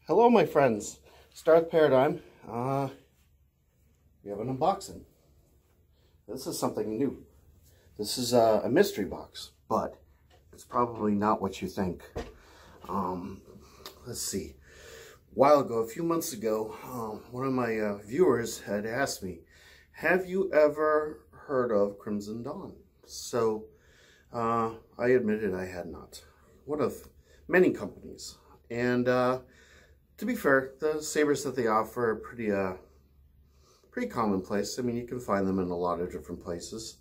Hello, my friends. Start Paradigm. We have an unboxing. This is something new. This is a mystery box, but it's probably not what you think. Let's see. A while ago, a few months ago, one of my viewers had asked me, have you ever heard of Crimson Dawn? So I admitted I had not. One of many companies. And to be fair, the sabers that they offer are pretty commonplace. I mean, you can find them in a lot of different places.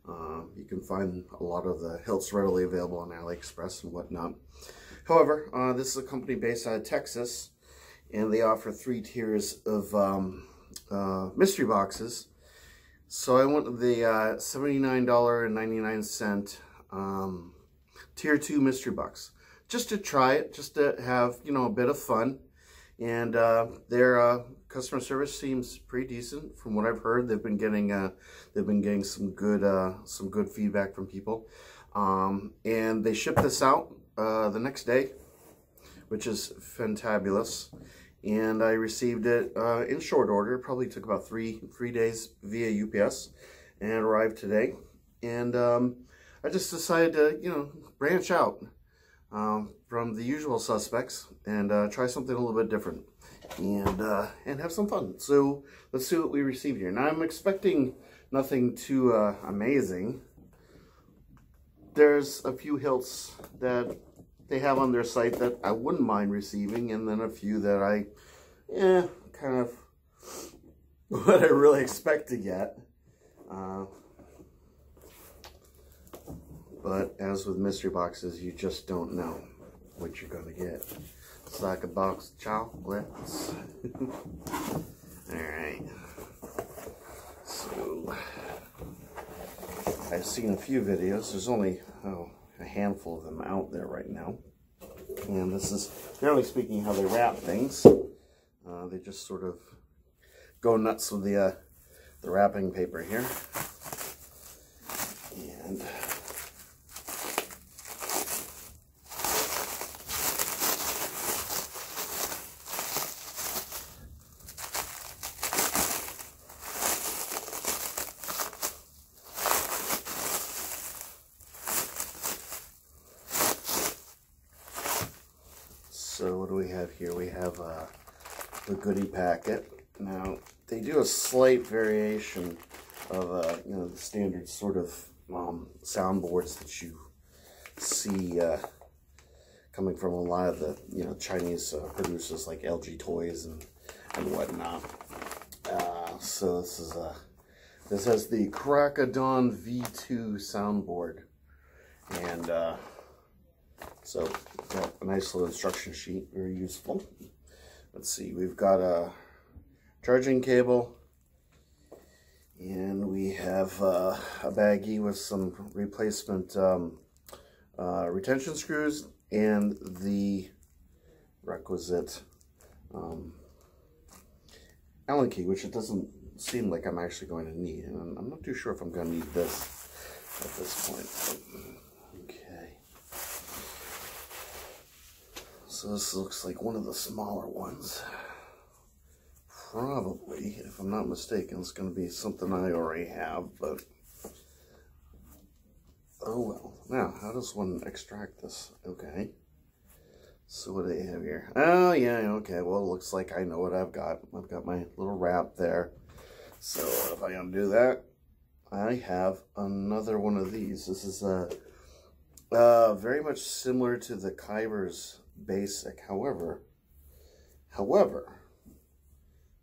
You can find a lot of the hilts readily available on AliExpress and whatnot. However, this is a company based out of Texas, and they offer 3 tiers of mystery boxes. So I went with the $79.99 tier 2 mystery box, just to try it, just to have, you know, a bit of fun. And their customer service seems pretty decent. From what I've heard, they've been getting some good feedback from people. And they shipped this out the next day, which is fantabulous. And I received it in short order. It probably took about three days via UPS, and it arrived today. And I just decided to, you know, branch out from the usual suspects and try something a little bit different and have some fun. So let's see what we received here. Now, I'm expecting nothing too amazing. There's a few hilts that they have on their site that I wouldn't mind receiving, and then a few that I kind of what I really expect to get. But as with mystery boxes, you just don't know what you're gonna get. It's like a box of chocolates. Alright. So, I've seen a few videos. There's only a handful of them out there right now. And this is, generally speaking, how they wrap things. They just sort of go nuts with the wrapping paper here. And so what do we have here? We have the goodie packet. Now, they do a slight variation of you know, the standard sort of soundboards that you see coming from a lot of the, you know, Chinese producers like LG Toys and whatnot. So this has the Crocodon V2 soundboard, and so got a nice little instruction sheet, very useful. Let's see, we've got a charging cable, and we have a baggie with some replacement retention screws and the requisite Allen key, which it doesn't seem like I'm actually going to need, and I'm not too sure if I'm going to need this at this point. Okay. So this looks like one of the smaller ones. Probably, if I'm not mistaken, it's going to be something I already have, but oh well. Now, how does one extract this? Okay. So what do they have here? Oh, yeah, okay. Well, it looks like I know what I've got. I've got my little wrap there. So if I undo that, I have another one of these. This is very much similar to the Kyber's Basic. However,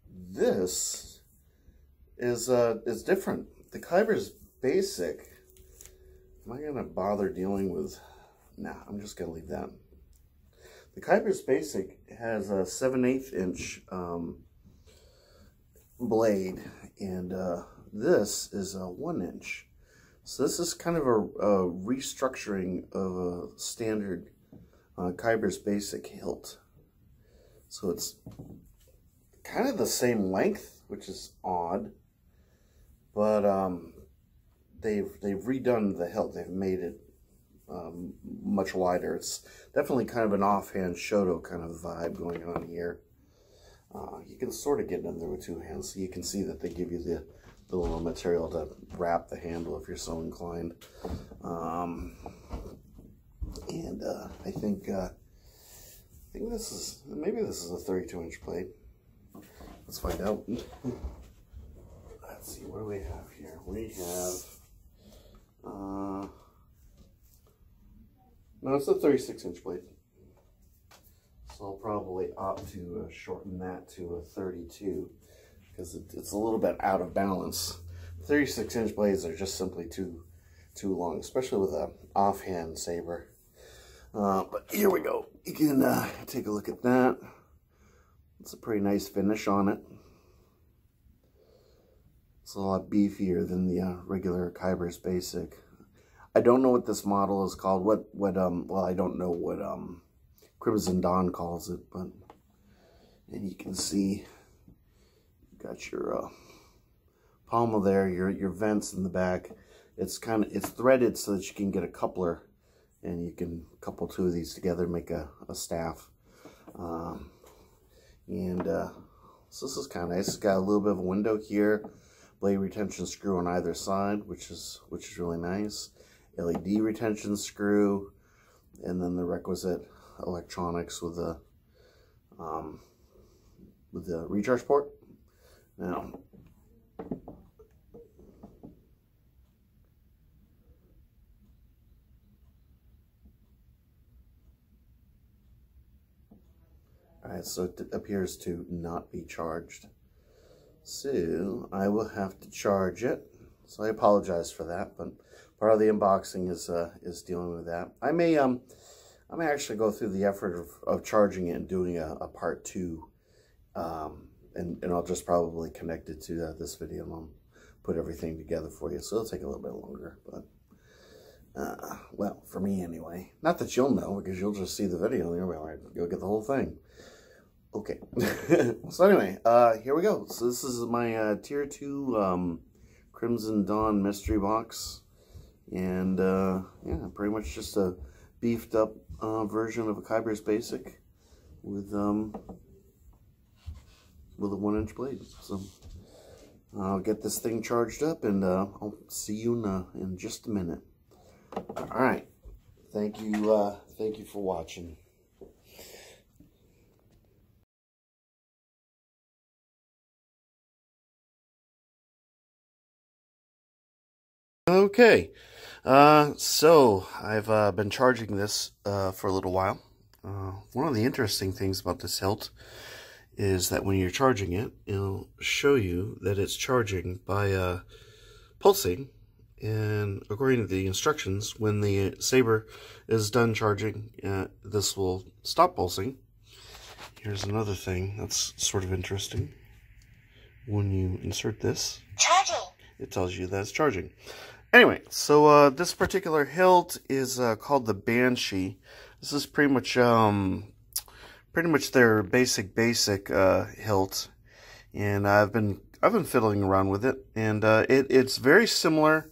this is different. The Kyber's Basic, am I gonna bother dealing with? Nah, I'm just gonna leave that. The Kyber's Basic has a 7/8 inch blade, and this is a 1 inch. So this is kind of a restructuring of a standard Kyber's Basic hilt. So it's kind of the same length, which is odd, but they've redone the hilt. They've made it much wider. It's definitely kind of an offhand Shoto kind of vibe going on here. You can sort of get in there with two hands, so you can see that they give you the little material to wrap the handle if you're so inclined. I think maybe this is a 32-inch blade. Let's find out. Let's see, what do we have here? We have no, it's a 36-inch blade. So I'll probably opt to shorten that to a 32 because it's a little bit out of balance. 36-inch blades are just simply too long, especially with an offhand saber. But here we go. You can take a look at that. It's a pretty nice finish on it. It's a lot beefier than the regular Kyber's Basic. I don't know what this model is called. Well, I don't know what Crimson Dawn calls it, but and you can see you got your pommel there, your vents in the back. It's threaded so that you can get a coupler, and you can couple two of these together, make a staff. So this is kind of nice. It's got a little bit of a window here, blade retention screw on either side, which is really nice. LED retention screw, and then the requisite electronics with the recharge port. Now, alright, so it appears to not be charged. So I will have to charge it. So I apologize for that, but part of the unboxing is dealing with that. I may actually go through the effort of charging it and doing a part 2, and I'll just probably connect it to this video and I'll put everything together for you. So it'll take a little bit longer, but well, for me anyway. Not that you'll know, because you'll just see the video and you'll get the whole thing. Okay. So anyway, here we go. So this is my Tier 2 Crimson Dawn mystery box, and yeah, pretty much just a beefed up version of a Kyber's Basic with a 1-inch blade. So I'll get this thing charged up, and I'll see you in just a minute. All right, thank you for watching. Okay, so I've been charging this for a little while. One of the interesting things about this hilt is that when you're charging it, it'll show you that it's charging by pulsing, and according to the instructions, when the saber is done charging, this will stop pulsing. Here's another thing that's sort of interesting. When you insert this, charging, it tells you that it's charging. Anyway, so this particular hilt is called the Banshee. This is pretty much their basic hilt, and I've been fiddling around with it, and it's very similar.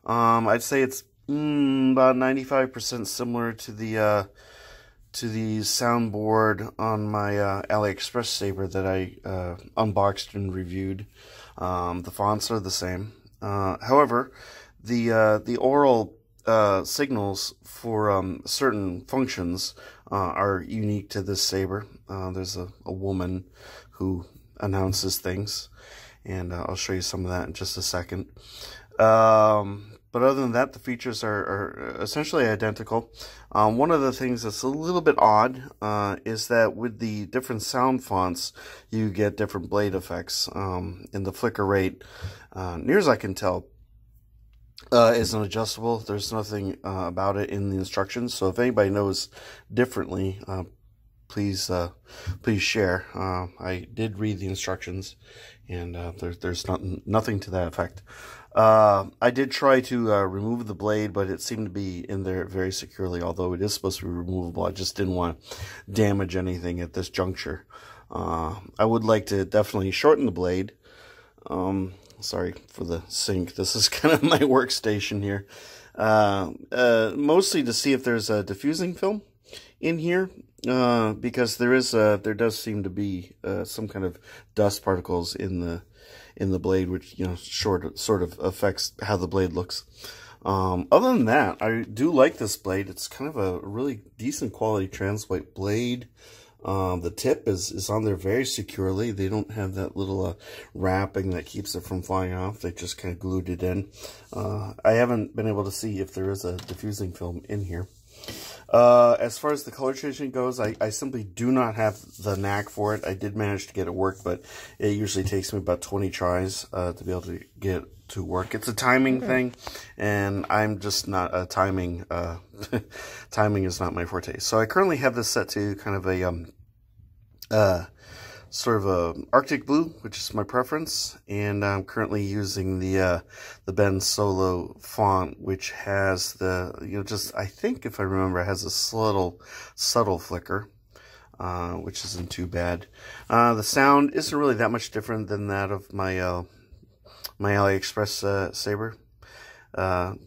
I'd say it's about 95% similar to the soundboard on my AliExpress saber that I unboxed and reviewed. The fonts are the same. However, the oral signals for certain functions are unique to this saber. There's a woman who announces things, and I'll show you some of that in just a second. But other than that, the features are essentially identical. One of the things that's a little bit odd is that with the different sound fonts, you get different blade effects. And the flicker rate, near as I can tell, isn't adjustable. There's nothing about it in the instructions. So if anybody knows differently, please share. I did read the instructions, and there's nothing to that effect. I did try to remove the blade, but it seemed to be in there very securely, although it is supposed to be removable. I just didn't want to damage anything at this juncture. I would like to definitely shorten the blade. Sorry for the sink. This is kind of my workstation here. Mostly to see if there's a diffusing film in here, because there does seem to be some kind of dust particles in the blade, which, you know, sort of affects how the blade looks. Other than that, I do like this blade. It's kind of a really decent quality trans white blade. The tip is on there very securely. They don't have that little wrapping that keeps it from flying off. They just kind of glued it in. I haven't been able to see if there is a diffusing film in here. As far as the color changing goes, I simply do not have the knack for it. I did manage to get it work, but it usually takes me about 20 tries to be able to get it to work. It's a timing thing, and I'm just not a timing. Timing is not my forte. So I currently have this set to kind of a sort of a Arctic blue, which is my preference, and I'm currently using the PinSolo font, which has the, you know, just, I think if I remember, it has a subtle flicker, which isn't too bad. The sound isn't really that much different than that of my my AliExpress saber. The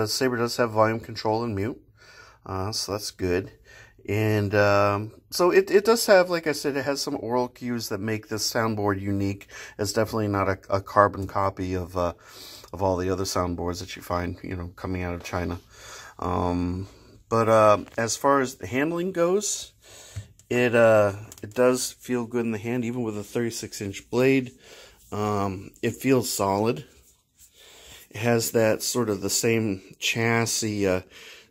saber does have volume control and mute, so that's good. And so it does have, like I said, it has some oral cues that make this soundboard unique. It's definitely not a carbon copy of all the other soundboards that you find, you know, coming out of China. But as far as the handling goes, it does feel good in the hand, even with a 36-inch blade. It feels solid. It has that sort of the same chassis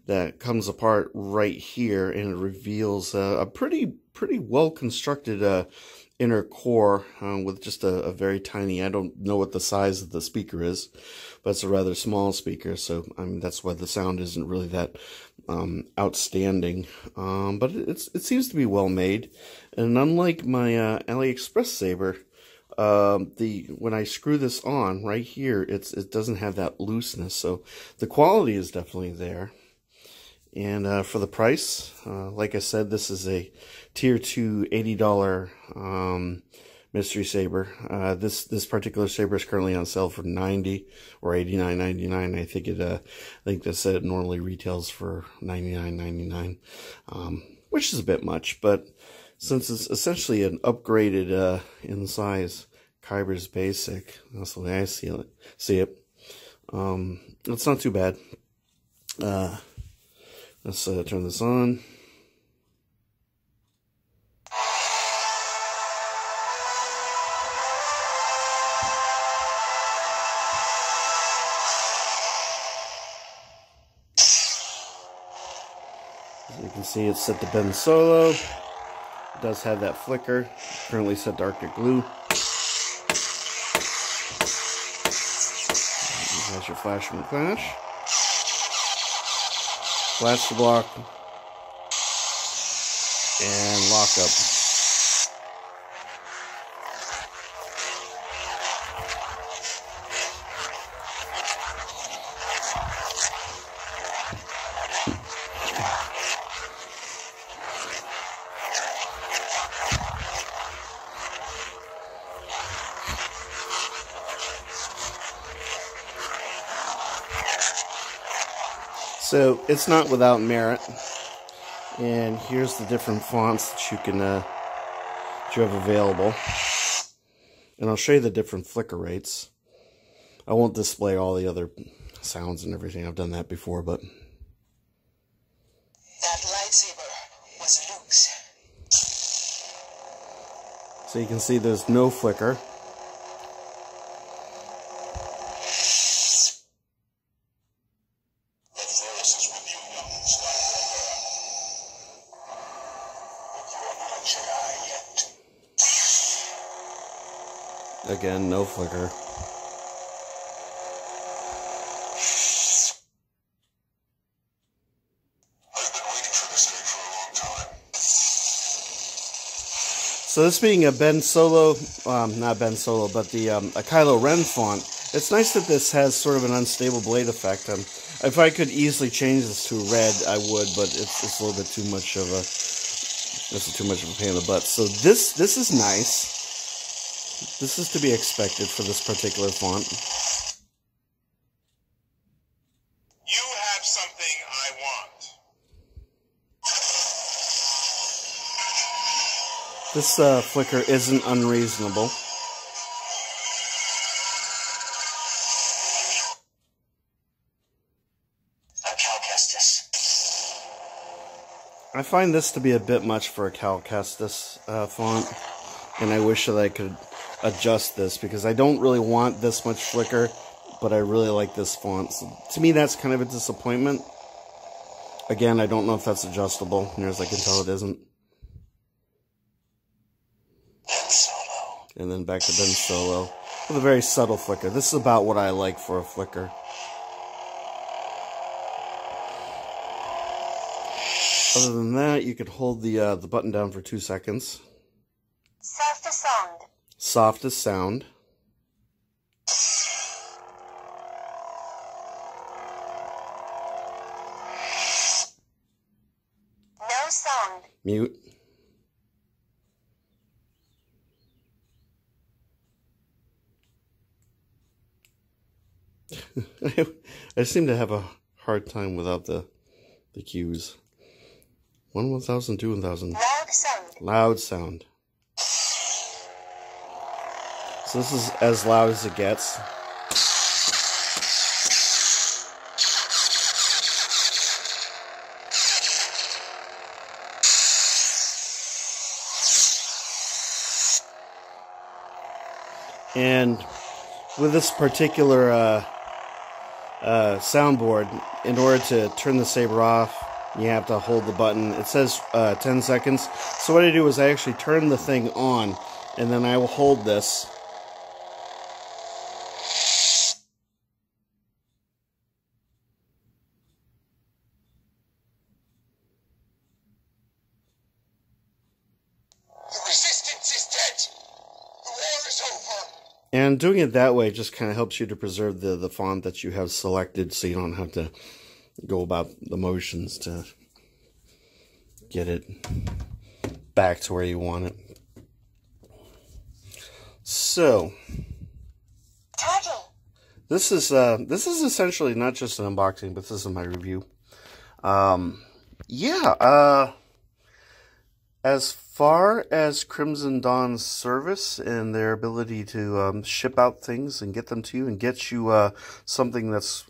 that comes apart right here, and it reveals a pretty well constructed inner core with just a very tiny, I don't know what the size of the speaker is, but it's a rather small speaker, so I mean, that's why the sound isn't really that outstanding. But it seems to be well made, and unlike my AliExpress saber, when I screw this on right here, it doesn't have that looseness, so the quality is definitely there. And for the price, like I said, this is a tier 2 $80 mystery saber. This particular saber is currently on sale for $90 or $89.99. I think they said it normally retails for $99.99, which is a bit much, but since it's essentially an upgraded in size Kyber's Basic, that's the way I see it. It's not too bad. Let's turn this on. As you can see, it's set to PinSolo. It does have that flicker. Currently set to Arctic Blue. There's your flash and flash. Flash to block, and lock up. So it's not without merit, and here's the different fonts that you have available, and I'll show you the different flicker rates. I won't display all the other sounds and everything. I've done that before, but that lightsaber was loose. So you can see there's no flicker. Again, no flicker. I've been waiting for this day for a long time. So this being a PinSolo, not PinSolo, but the a Kylo Ren font, it's nice that this has sort of an unstable blade effect. If I could easily change this to red, I would, but it's a little bit too much of a pain in the butt. So this is nice. This is to be expected for this particular font. This flicker isn't unreasonable. I find this to be a bit much for a Cal Kestis font, and I wish that I could adjust this because I don't really want this much flicker, but I really like this font. So to me, that's kind of a disappointment. Again, I don't know if that's adjustable. Near as I can tell, it isn't. And then back to PinSolo with a very subtle flicker. This is about what I like for a flicker. Other than that, you could hold the button down for 2 seconds. Softest sound. Softest sound. No sound. Mute. I seem to have a hard time without the cues. 1, 1000, 2, 1000. Loud sound. Loud sound. So this is as loud as it gets. And with this particular soundboard, in order to turn the saber off, you have to hold the button. It says 10 seconds. So what I do is I actually turn the thing on, and then I will hold this. The resistance is dead. The war is over. And doing it that way just kind of helps you to preserve the font that you have selected, so you don't have to go about the motions to get it back to where you want it. So this is essentially not just an unboxing, but this is my review. As far as Crimson Dawn's service and their ability to ship out things and get them to you and get you something that's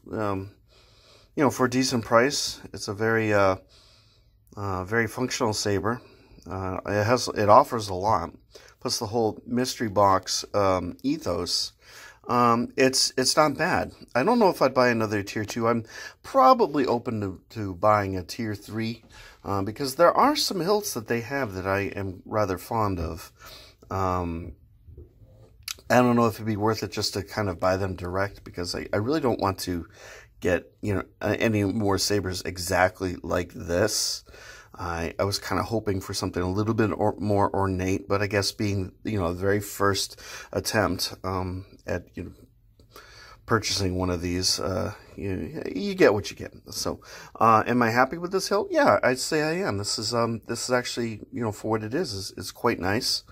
for a decent price, it's a very very functional saber. It offers a lot. Plus the whole mystery box ethos. It's not bad. I don't know if I'd buy another tier 2. I'm probably open to buying a tier 3 because there are some hilts that they have that I am rather fond of. I don't know if it'd be worth it just to kind of buy them direct, because I really don't want to get any more sabers exactly like this. I was kind of hoping for something a little bit more ornate, but I guess being the very first attempt at purchasing one of these, you get what you get. So, am I happy with this hilt? Yeah, I'd say I am. This is actually for what it is quite nice.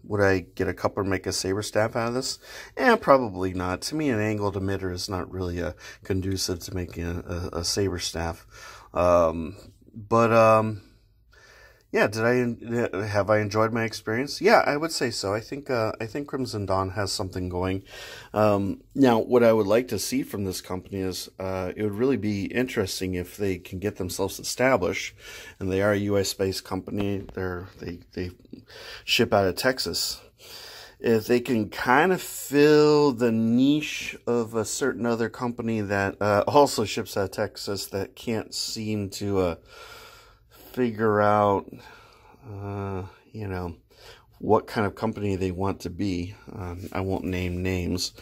Would I get a cup or make a saber staff out of this? Probably not. To me, an angled emitter is not really conducive to making a saber staff. Yeah, have I enjoyed my experience? Yeah, I would say so. I think Crimson Dawn has something going. Now, what I would like to see from this company is it would really be interesting if they can get themselves established, and they are a U.S.-based company. They ship out of Texas. If they can kind of fill the niche of a certain other company that also ships out of Texas that can't seem to figure out, what kind of company they want to be. I won't name names.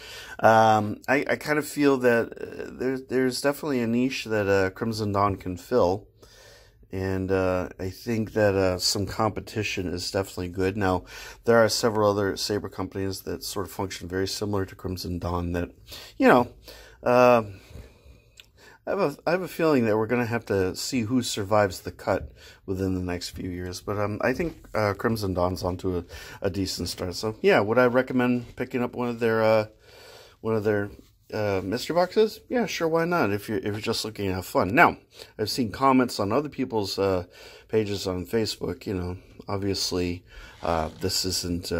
I kind of feel that there's definitely a niche that Crimson Dawn can fill. And I think that some competition is definitely good. Now, there are several other saber companies that sort of function very similar to Crimson Dawn that, I have a feeling that we're going to have to see who survives the cut within the next few years. But I think Crimson Dawn's onto a decent start. So, yeah, would I recommend picking up one of their mystery boxes, yeah, sure, why not? If you're just looking to have fun. Now, I've seen comments on other people's pages on Facebook. You know, obviously, this isn't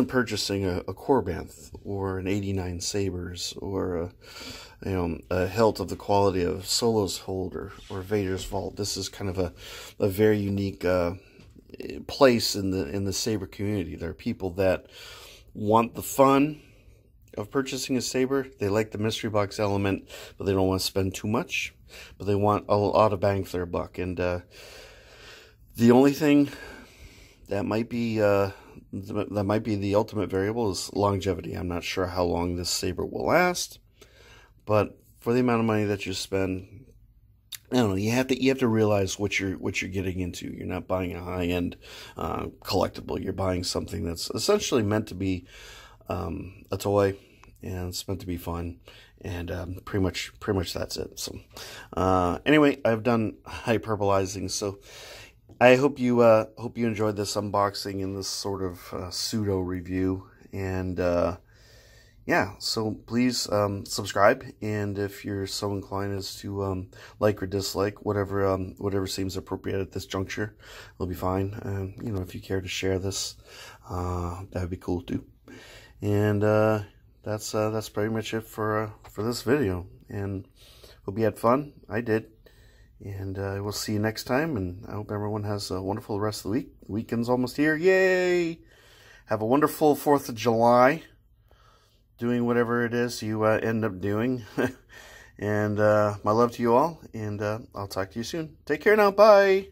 purchasing a Corbanth or an '89 Sabers or a hilt of the quality of Solo's Hold or Vader's Vault. This is kind of a very unique place in the saber community. There are people that want the fun of purchasing a saber. They like the mystery box element, but they don't want to spend too much. But they want a lot of bang for their buck. And the only thing that might be the ultimate variable is longevity. I'm not sure how long this saber will last, but for the amount of money that you spend, I don't know. You have to realize what you're getting into. You're not buying a high-end collectible. You're buying something that's essentially meant to be a toy, and it's meant to be fun, and pretty much that's it. So anyway, I've done hyperbolizing, so I hope you enjoyed this unboxing and this sort of pseudo review. And yeah, so please subscribe, and if you're so inclined as to like or dislike, whatever seems appropriate at this juncture, will be fine. You know, if you care to share this, that would be cool too. And that's pretty much it for this video. And hope you had fun. I did. And we'll see you next time. And I hope everyone has a wonderful rest of the week. The weekend's almost here. Yay! Have a wonderful 4th of July. Doing whatever it is you end up doing. And my love to you all. And I'll talk to you soon. Take care now. Bye.